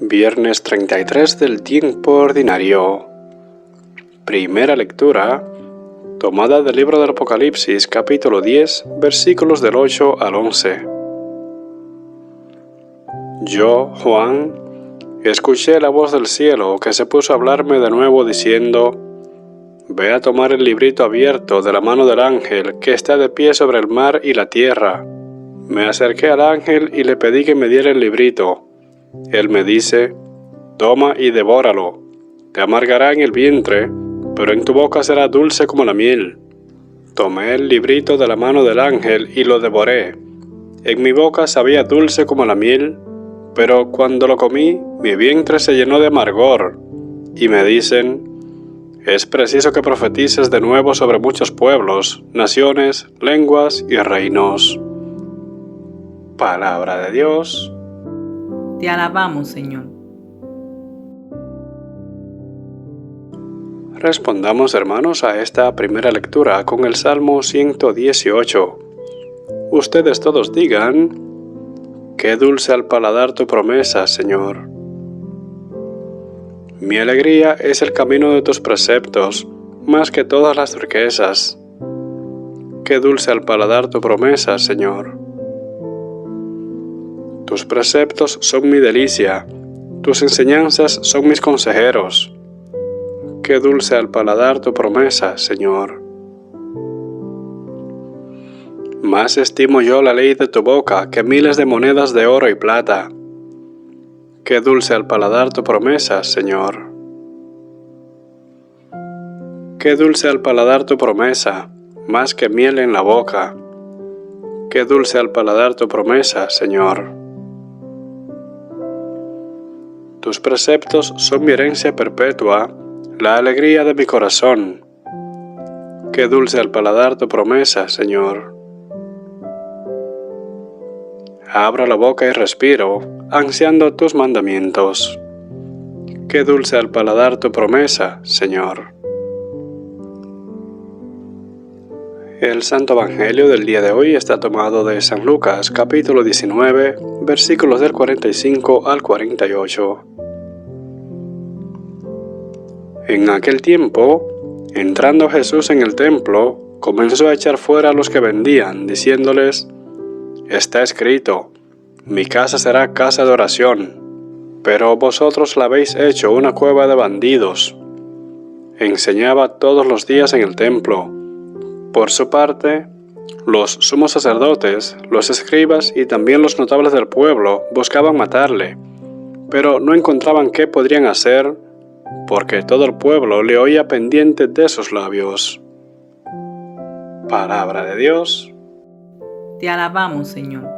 Viernes 33 del tiempo ordinario. Primera lectura, tomada del libro del Apocalipsis, capítulo 10, versículos del 8 al 11. Yo, Juan, escuché la voz del cielo que se puso a hablarme de nuevo diciendo: Ve a tomar el librito abierto de la mano del ángel que está de pie sobre el mar y la tierra. Me acerqué al ángel y le pedí que me diera el librito. Él me dice: Toma y devóralo. Te amargará en el vientre, pero en tu boca será dulce como la miel. Tomé el librito de la mano del ángel y lo devoré. En mi boca sabía dulce como la miel, pero cuando lo comí, mi vientre se llenó de amargor. Y me dicen: es preciso que profetices de nuevo sobre muchos pueblos, naciones, lenguas y reinos. Palabra de Dios. Te alabamos, Señor. Respondamos, hermanos, a esta primera lectura con el Salmo 118. Ustedes todos digan: qué dulce al paladar tu promesa, Señor. Mi alegría es el camino de tus preceptos, más que todas las riquezas. Qué dulce al paladar tu promesa, Señor. Tus preceptos son mi delicia, tus enseñanzas son mis consejeros. Qué dulce al paladar tu promesa, Señor. Más estimo yo la ley de tu boca que miles de monedas de oro y plata. Qué dulce al paladar tu promesa, Señor. Qué dulce al paladar tu promesa, más que miel en la boca. Qué dulce al paladar tu promesa, Señor. Tus preceptos son mi herencia perpetua, la alegría de mi corazón. Qué dulce al paladar tu promesa, Señor. Abro la boca y respiro, ansiando tus mandamientos. Qué dulce al paladar tu promesa, Señor. El Santo Evangelio del día de hoy está tomado de San Lucas, capítulo 19, versículos del 45 al 48. En aquel tiempo, entrando Jesús en el templo, comenzó a echar fuera a los que vendían, diciéndoles: Está escrito, mi casa será casa de oración, pero vosotros la habéis hecho una cueva de bandidos. Enseñaba todos los días en el templo. Por su parte, los sumos sacerdotes, los escribas y también los notables del pueblo buscaban matarle, pero no encontraban qué podrían hacer, porque todo el pueblo le oía pendiente de sus labios. Palabra de Dios. Te alabamos, Señor.